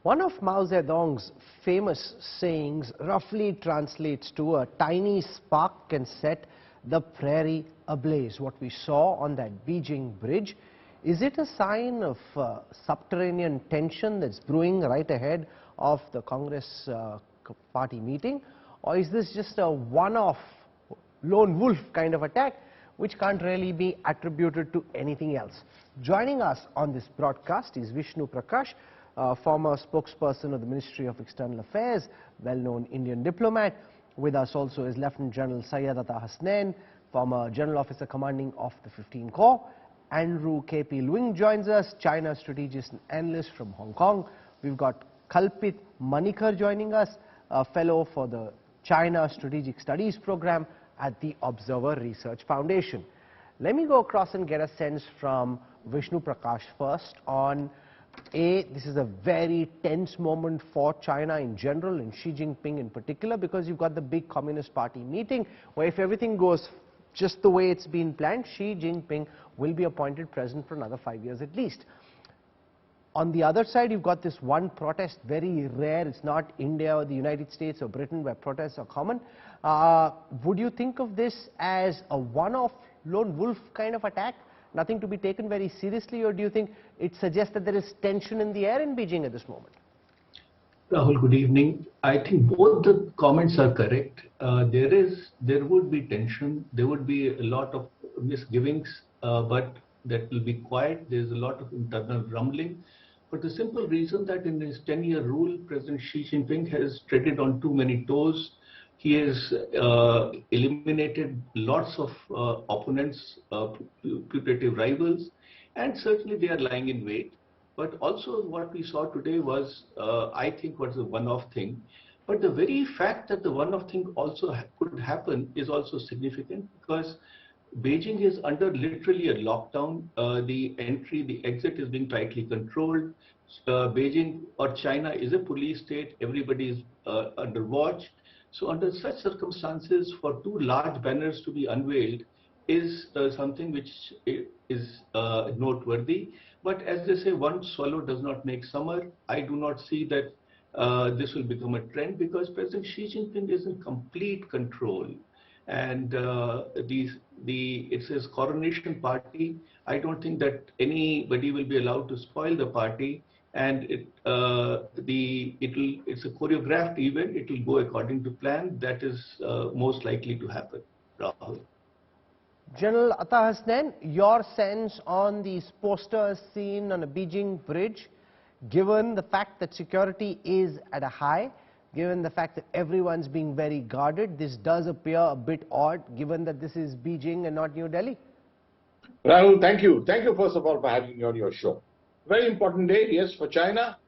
One of Mao Zedong's famous sayings roughly translates to a tiny spark can set the prairie ablaze. What we saw on that Beijing bridge, is it a sign of subterranean tension that's brewing right ahead of the Congress party meeting? Or is this just a one-off lone wolf kind of attack which can't really be attributed to anything else? Joining us on this broadcast is Vishnu Prakash, former spokesperson of the Ministry of External Affairs, well-known Indian diplomat. With us also is Lieutenant General Syed Atta Hasnain, former General Officer commanding of the 15 Corps. Andrew K.P. Luing joins us, China strategist and analyst from Hong Kong. We've got Kalpit Manikar joining us, a fellow for the China Strategic Studies program at the Observer Research Foundation. Let me go across and get a sense from Vishnu Prakash first on this is a very tense moment for China in general and Xi Jinping in particular, because you've got the big Communist Party meeting where if everything goes just the way it's been planned, Xi Jinping will be appointed president for another 5 years at least. On the other side, you've got this one protest, very rare. It's not India or the United States or Britain where protests are common. Would you think of this as a one-off lone wolf kind of attack? Nothing to be taken very seriously, or do you think it suggests that there is tension in the air in Beijing at this moment? Rahul, good evening. I think both the comments are correct. There would be tension, there would be a lot of misgivings, but that will be quiet. There's a lot of internal rumbling. For the simple reason that in his 10-year rule, President Xi Jinping has treaded on too many toes. He has eliminated lots of opponents, putative rivals, and certainly they are lying in wait. But also what we saw today was, I think, was a one-off thing. But the very fact that the one-off thing also could happen is also significant, because Beijing is under literally a lockdown. The entry, the exit is being tightly controlled. Beijing or China is a police state. Everybody is under watch. So under such circumstances, for two large banners to be unveiled is something which is noteworthy. But as they say, one swallow does not make summer. I do not see that this will become a trend, because President Xi Jinping is in complete control. And it's his coronation party. I don't think that anybody will be allowed to spoil the party. And it's a choreographed event. It will go according to plan. That is most likely to happen. Rahul. General Atta Hasnain, your sense on these posters seen on a Beijing bridge, given the fact that security is at a high, given the fact that everyone's being very guarded, this does appear a bit odd, given that this is Beijing and not New Delhi. Rahul, thank you. Thank you, first of all, for having me on your show. Very important day, yes, for China.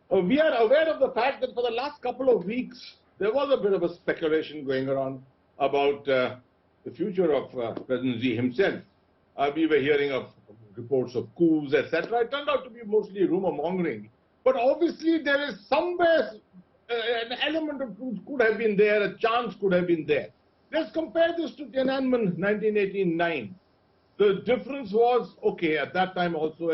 We are aware of the fact that for the last couple of weeks, there was a bit of a speculation going around about the future of President Xi himself. We were hearing of reports of coups, etc. It turned out to be mostly rumor mongering. But obviously, there is somewhere an element of truth could have been there, a chance could have been there. Let's compare this to Tiananmen 1989. The difference was, okay, at that time also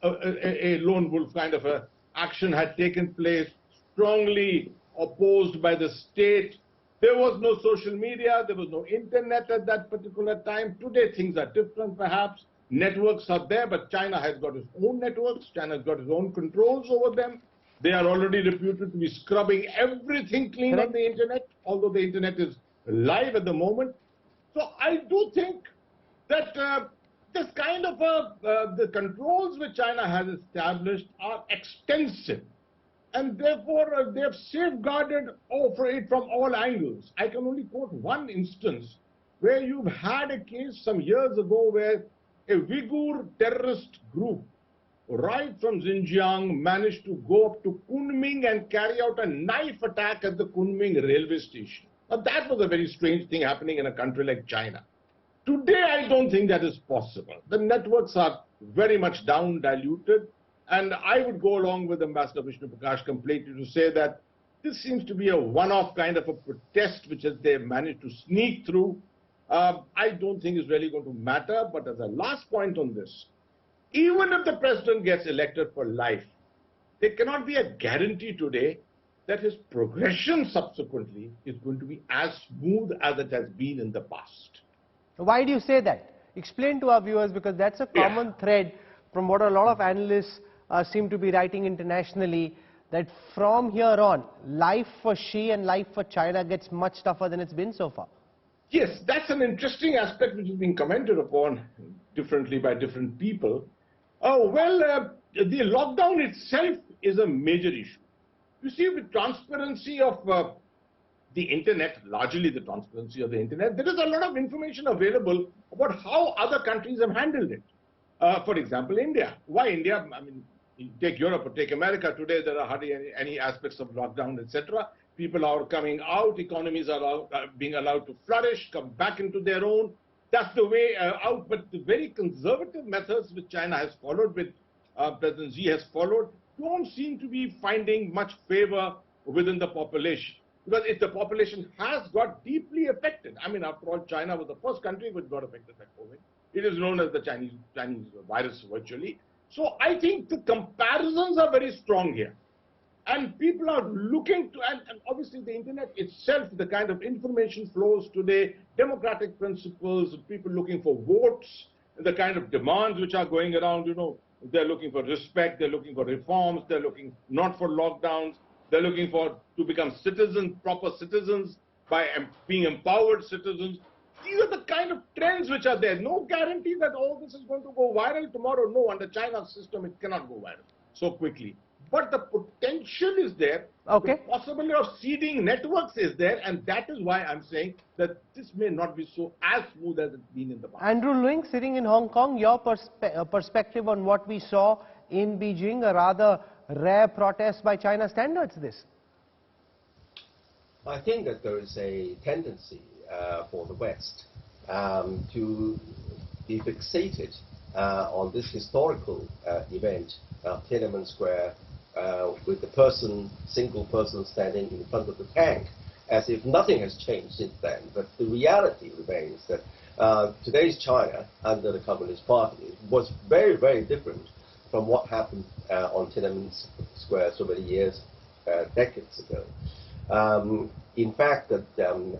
a lone wolf kind of a action had taken place, strongly opposed by the state. There was no social media, there was no internet at that particular time. Today things are different perhaps. Networks are there, but China has got its own networks. China has got its own controls over them. They are already reputed to be scrubbing everything clean on the internet, although the internet is live at the moment. So I do think that this kind of the controls which China has established are extensive, and therefore they have safeguarded it from all angles. I can only quote one instance where you've had a case some years ago where a Uyghur terrorist group right from Xinjiang managed to go up to Kunming and carry out a knife attack at the Kunming railway station. Now that was a very strange thing happening in a country like China. Today, I don't think that is possible. The networks are very much down, diluted, and I would go along with Ambassador Vishnu Prakash completely to say that this seems to be a one-off kind of a protest which they have managed to sneak through. I don't think is really going to matter, but as a last point on this, even if the president gets elected for life, there cannot be a guarantee today that his progression subsequently is going to be as smooth as it has been in the past. Why do you say that? Explain to our viewers, because that's a common thread from what a lot of analysts seem to be writing internationally, that from here on, life for Xi and life for China gets much tougher than it's been so far. Yes, that's an interesting aspect which is being commented upon differently by different people. The lockdown itself is a major issue. You see, with transparency of the internet, largely the transparency of the internet, there is a lot of information available about how other countries have handled it. For example, India. Why India? I mean, take Europe or take America. Today, there are hardly any aspects of lockdown, etc. People are coming out, economies are being allowed to flourish, come back into their own. That's the way out. But the very conservative methods which China has followed, with President Xi has followed, don't seem to be finding much favor within the population. Because if the population has got deeply affected, I mean, after all, China was the first country which got affected by COVID. It is known as the Chinese virus virtually. So I think the comparisons are very strong here. And people are looking to, and obviously the internet itself, the kind of information flows today, democratic principles, people looking for votes, the kind of demands which are going around, you know, they're looking for respect, they're looking for reforms, they're looking not for lockdowns, they're looking to become citizens, proper citizens, by being empowered citizens. These are the kind of trends which are there. No guarantee that all this is going to go viral tomorrow. No, under China's system, it cannot go viral so quickly. But the potential is there. Okay. The possibility of seeding networks is there, and that is why I'm saying that this may not be so as smooth as it's been in the past. Andrew Luing, sitting in Hong Kong, your perspective on what we saw in Beijing, a rather rare protest by China standards, this? I think that there is a tendency for the West to be fixated on this historical event, Tiananmen Square, with the single person standing in front of the tank, as if nothing has changed since then. But the reality remains that today's China, under the Communist Party, was very, very different from what happened on Tiananmen Square so many years, decades ago. In fact, that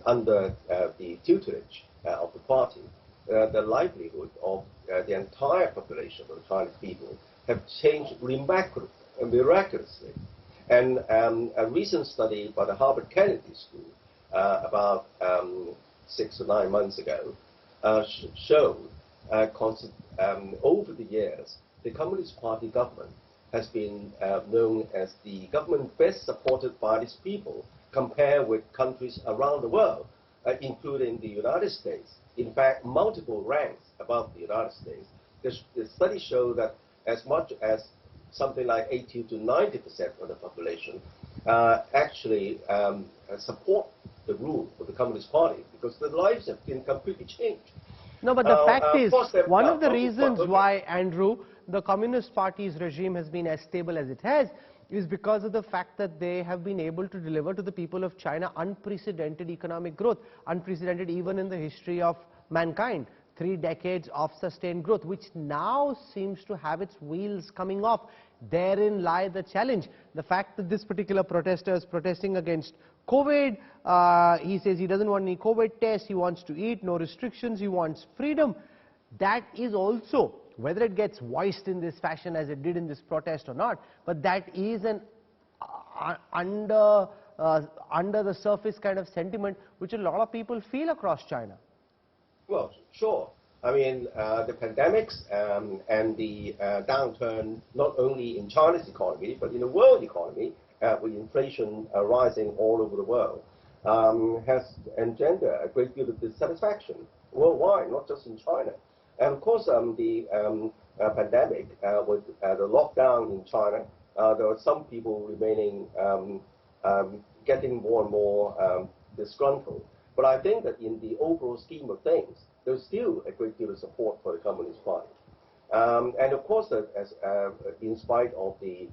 under the tutelage of the party, the livelihood of the entire population of the Chinese people have changed miraculously. And a recent study by the Harvard Kennedy School about 6 or 9 months ago showed over the years, the Communist Party government has been known as the government best supported by its people compared with countries around the world, including the United States. In fact, multiple ranks above the United States. The study showed that as much as something like 80 to 90% of the population actually support the rule of the Communist Party, because their lives have been completely changed. No, but the fact is, one of the reasons why, Andrew, the Communist Party's regime has been as stable as it has is because of the fact that they have been able to deliver to the people of China unprecedented economic growth, unprecedented even in the history of mankind. 3 decades of sustained growth, which now seems to have its wheels coming off. Therein lie the challenge. The fact that this particular protester is protesting against COVID, he says he doesn't want any COVID tests, he wants to eat, no restrictions, he wants freedom. That is also, whether it gets voiced in this fashion as it did in this protest or not, but that is an under the surface kind of sentiment which a lot of people feel across China. Well, sure. I mean, the pandemics and the downturn, not only in China's economy, but in the world economy, with inflation rising all over the world, has engendered a great deal of dissatisfaction worldwide, not just in China. And of course, the pandemic, with the lockdown in China, there are some people remaining, getting more and more disgruntled. But I think that in the overall scheme of things, there's still a great deal of support for the Communist Party. And of course, in spite of the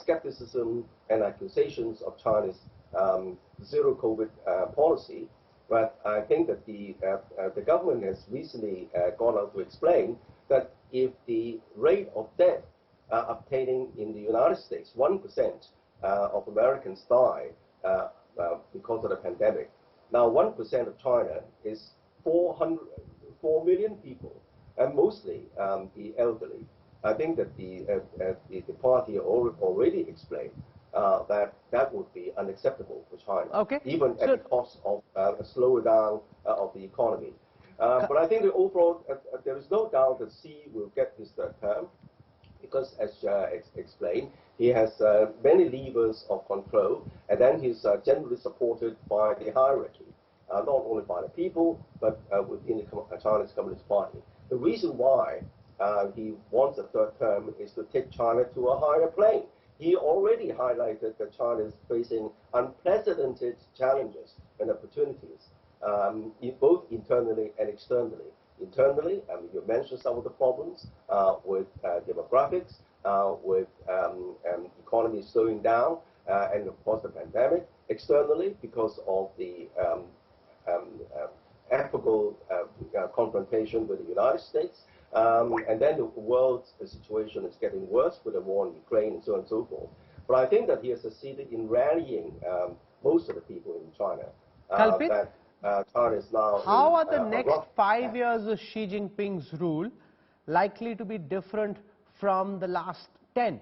skepticism and accusations of China's zero COVID policy, but I think that the government has recently gone out to explain that if the rate of death obtaining in the United States. 1% of Americans die because of the pandemic. Now, 1% of China is 4 million people, and mostly the elderly. I think that the party already explained that would be unacceptable for China, Okay. even at the cost of a slowdown of the economy. But I think that overall, there is no doubt that Xi will get his third term, because, as explained, he has many levers of control, and then he's generally supported by the hierarchy, not only by the people, but within the Chinese Communist Party. The reason why he wants a third term is to take China to a higher plane. He already highlighted that China is facing unprecedented challenges and opportunities, both internally and externally. Internally, you mentioned some of the problems with demographics, with economy slowing down, and of course the pandemic. Externally, because of the ethical confrontation with the United States. And then the world's situation is getting worse with the war in Ukraine and so on and so forth. But I think that he has succeeded in rallying most of the people in China. Kalpit, China is now how are the next 5 years of Xi Jinping's rule likely to be different from the last 10?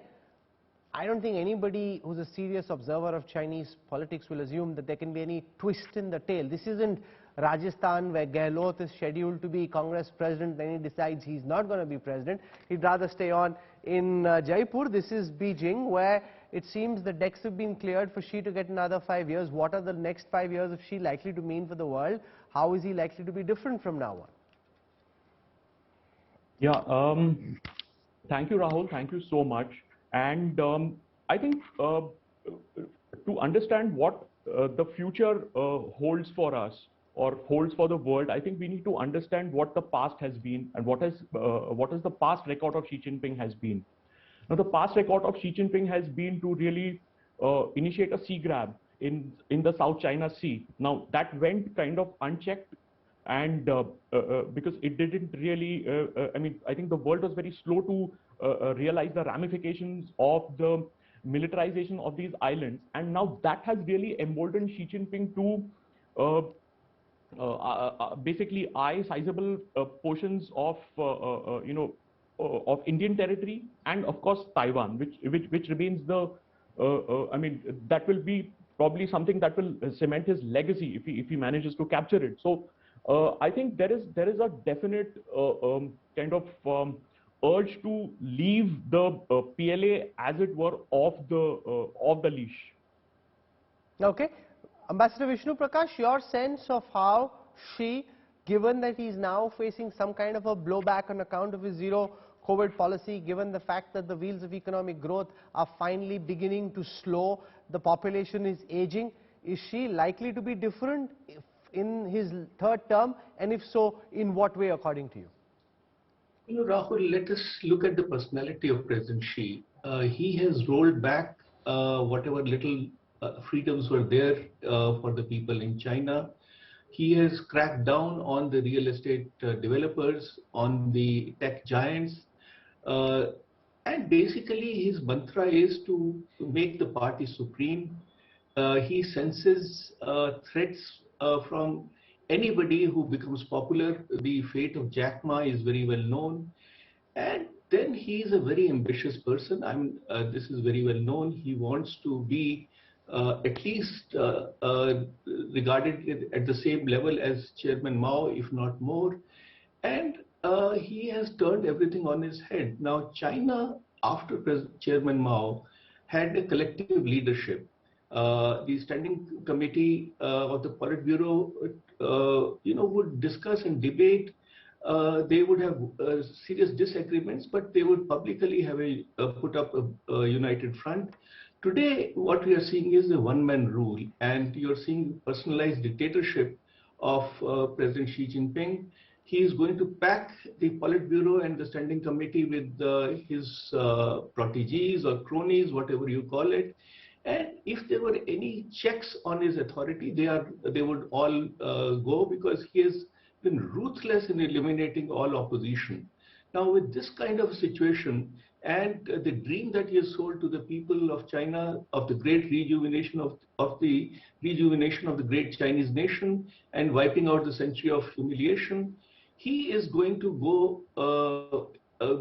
I don't think anybody who's a serious observer of Chinese politics will assume that there can be any twist in the tail. This isn't Rajasthan, where Gehlot is scheduled to be Congress president, then he decides he's not going to be president. He'd rather stay on in Jaipur. This is Beijing, where it seems the decks have been cleared for Xi to get another 5 years. What are the next 5 years of Xi likely to mean for the world? How is he likely to be different from now on? Yeah, thank you, Rahul. Thank you so much. And I think to understand what the future holds for us or holds for the world, I think we need to understand what the past has been and what is the past record of Xi Jinping has been. Now, the past record of Xi Jinping has been to really initiate a sea grab in the South China Sea. Now, that went kind of unchecked, and because it didn't really, I mean, I think the world was very slow to realize the ramifications of the militarization of these islands, and now that has really emboldened Xi Jinping to basically eye sizable portions of of Indian territory, and of course Taiwan, which remains the I mean, that will be probably something that will cement his legacy if he manages to capture it. So I think there is a definite kind of urge to leave the PLA, as it were, off the leash. Okay. Ambassador Vishnu Prakash, your sense of how Xi, given that he's now facing some kind of a blowback on account of his zero COVID policy, given the fact that the wheels of economic growth are finally beginning to slow, the population is aging, is Xi likely to be different in his third term, and if so, in what way according to you? You know, Rahul, let us look at the personality of President Xi. He has rolled back whatever little freedoms were there for the people in China. He has cracked down on the real estate developers, on the tech giants, and basically his mantra is to make the party supreme. He senses threats from anybody who becomes popular. The fate of Jack Ma is very well known. And then he is a very ambitious person. This is very well known. He wants to be at least regarded at the same level as Chairman Mao, if not more. And he has turned everything on his head. Now, China, after Chairman Mao, had a collective leadership. The standing committee of the Politburo, would discuss and debate. They would have serious disagreements, but they would publicly have put up a united front. Today, what we are seeing is a one-man rule, and you're seeing personalized dictatorship of President Xi Jinping. He is going to pack the Politburo and the standing committee with his proteges or cronies, whatever you call it. And if there were any checks on his authority, they would all go, because he has been ruthless in eliminating all opposition. Now, with this kind of situation, And the dream that he has sold to the people of China of the great rejuvenation of the great Chinese nation and wiping out the century of humiliation, he is going to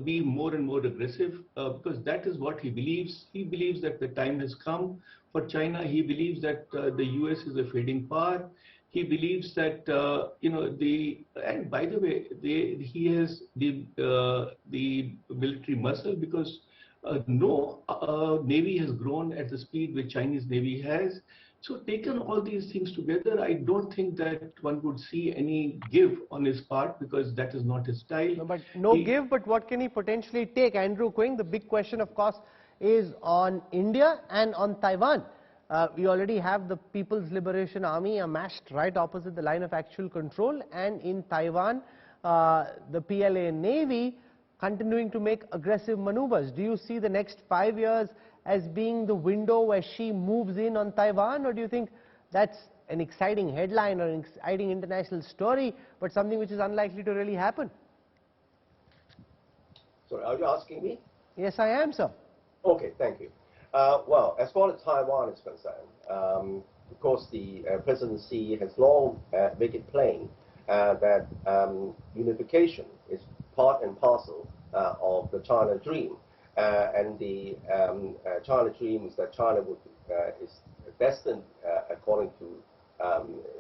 be more and more aggressive because that is what he believes. He believes that the time has come for China. He believes that the US is a fading power. He believes that and by the way, he has the military muscle because no navy has grown at the speed which Chinese navy has. So taken all these things together, I don't think that one would see any give on his part because that is not his style. No, but give, but what can he potentially take? Andrew Quing, the big question, of course, is on India and on Taiwan. We already have the People's Liberation Army amassed right opposite the line of actual control, and in Taiwan, the PLA Navy continuing to make aggressive maneuvers. Do you see the next 5 years as being the window where she moves in on Taiwan, or do you think that's an exciting headline or an exciting international story, but something which is unlikely to really happen? Sorry, are you asking me? Yes, I am, sir. Okay, thank you. Well, as far as Taiwan is concerned, of course, the presidency has long made it plain that unification is part and parcel of the China dream. And the China dream is that China is destined, according to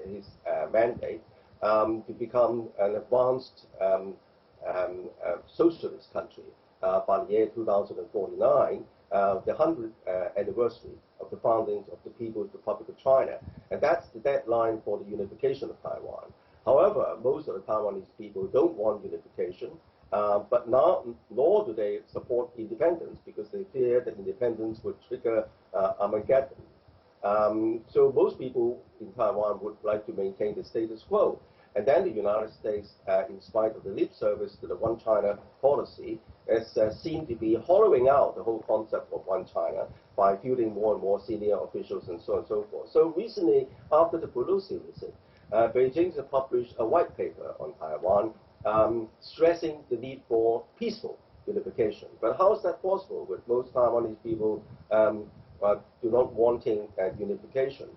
his mandate, to become an advanced socialist country by the year 2049. The 100th anniversary of the founding of the People's Republic of China. And that's the deadline for the unification of Taiwan. However, most of the Taiwanese people don't want unification, but nor do they support independence because they fear that independence would trigger Armageddon. So most people in Taiwan would like to maintain the status quo. And then the United States, in spite of the lip service to the One China policy, has seemed to be hollowing out the whole concept of One China by fielding more and more senior officials and so on and so forth. So recently, after the Pelosi visit, Beijing has published a white paper on Taiwan, stressing the need for peaceful unification. But how is that possible with most Taiwanese people do not wanting unification?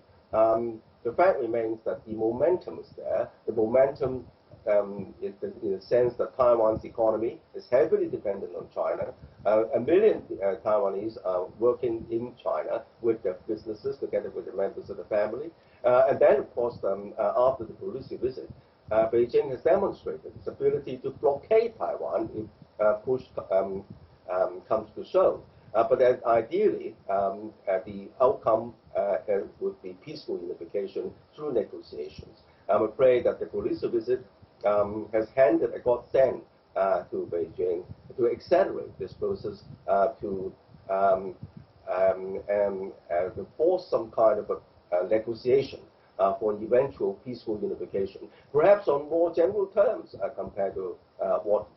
The fact remains that the momentum is there. The momentum in the sense that Taiwan's economy is heavily dependent on China. 1 million Taiwanese are working in China with their businesses together with the members of the family. And then, of course, after the Pelosi visit, Beijing has demonstrated its ability to blockade Taiwan if push comes to shove. But then ideally, the outcome would be peaceful unification through negotiations. I'm afraid that the Pelosi visit has handed a godsend to Beijing to accelerate this process to force some kind of a negotiation for an eventual peaceful unification, perhaps on more general terms compared to what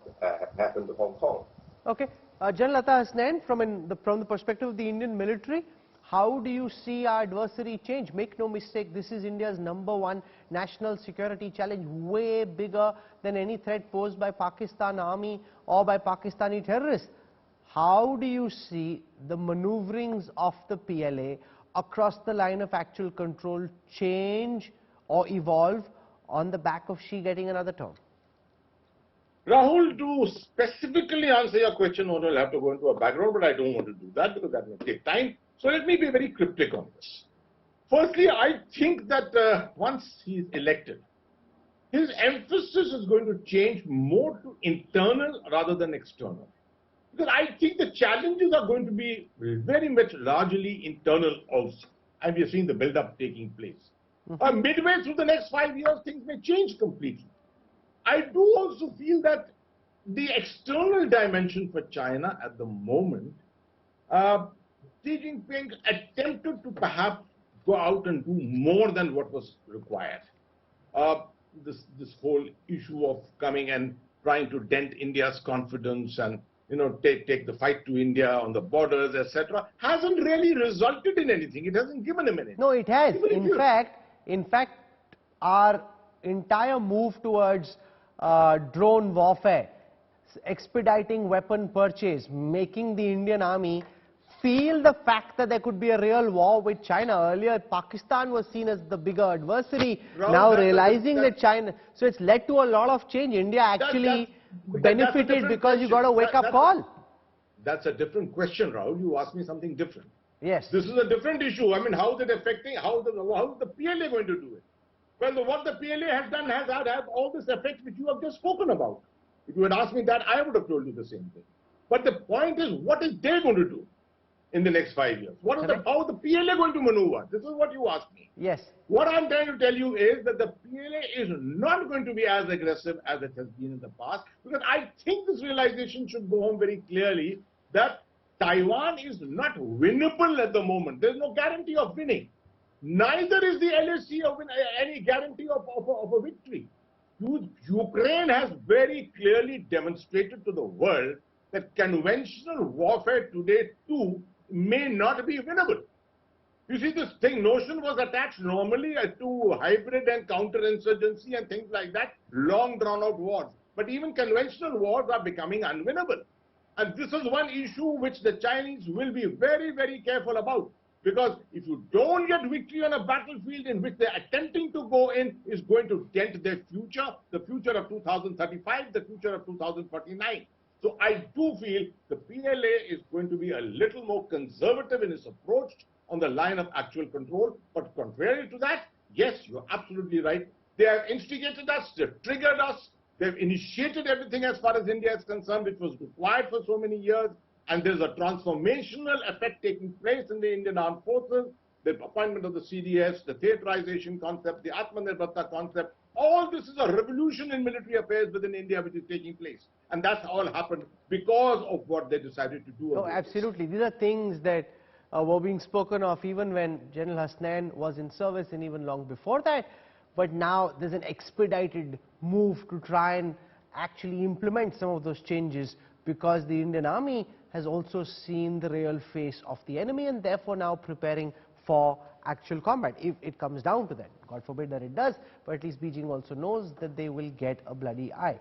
happened to Hong Kong. Okay. General Atta Hasnain, from the perspective of the Indian military, how do you see our adversary change? Make no mistake, this is India's #1 national security challenge, way bigger than any threat posed by Pakistan army or by Pakistani terrorists. How do you see the maneuverings of the PLA across the line of actual control change or evolve on the back of Xi getting another term? Rahul, to specifically answer your question, I'll have to go into a background, but I don't want to do that because that will take time. So let me be very cryptic on this. Firstly, I think that once he is elected, his emphasis is going to change more to internal rather than external. Because I think the challenges are going to be very much largely internal also. And we are seeing the build-up taking place. Midway through the next 5 years, things may change completely. I do also feel that the external dimension for China at the moment, Xi Jinping attempted to perhaps go out and do more than what was required. This whole issue of coming and trying to dent India's confidence and take the fight to India on the borders, etc., hasn't really resulted in anything. It hasn't given him anything. No, it has. In fact, our entire move towards drone warfare expediting weapon purchase, making the Indian army feel the fact that there could be a real war with China. Earlier, Pakistan was seen as the bigger adversary. Rahul, now realizing that China, so it's led to a lot of change. India actually benefited because you got a wake-up call. That's a different question, Rahul. You asked me something different. Yes. This is a different issue. I mean, how is it affecting, how is the PLA going to do it? Well, what the PLA has done has had all this effect which you have just spoken about. If you had asked me that, I would have told you the same thing. But the point is, what is they going to do in the next 5 years? What is how is the PLA going to maneuver? This is what you asked me. Yes. What I'm trying to tell you is that the PLA is not going to be as aggressive as it has been in the past, because I think this realization should go home very clearly that Taiwan is not winnable at the moment. There's no guarantee of winning. Neither is the LAC of any guarantee of a victory. Ukraine has very clearly demonstrated to the world that conventional warfare today too may not be winnable. You see, this notion was attached normally to hybrid and counterinsurgency and things like that, long drawn out wars. But even conventional wars are becoming unwinnable. And this is one issue which the Chinese will be very, very careful about. Because if you don't get victory on a battlefield in which they're attempting to go in, is going to dent their future, the future of 2035, the future of 2049. So I do feel the PLA is going to be a little more conservative in its approach on the line of actual control. But contrary to that, yes, you're absolutely right. They have instigated us, they've triggered us, they've initiated everything as far as India is concerned, which was required for so many years. And there's a transformational effect taking place in the Indian Armed Forces, the appointment of the CDS, the theaterization concept, the Atmanirbharta concept. All this is a revolution in military affairs within India which is taking place. And that's all happened because of what they decided to do. Oh, absolutely. These are things that were being spoken of even when General Hasnain was in service and even long before that. But now there's an expedited move to try and actually implement some of those changes, because the Indian Army has also seen the real face of the enemy and therefore now preparing for actual combat, if it comes down to that. God forbid that it does, but at least Beijing also knows that they will get a bloody eye.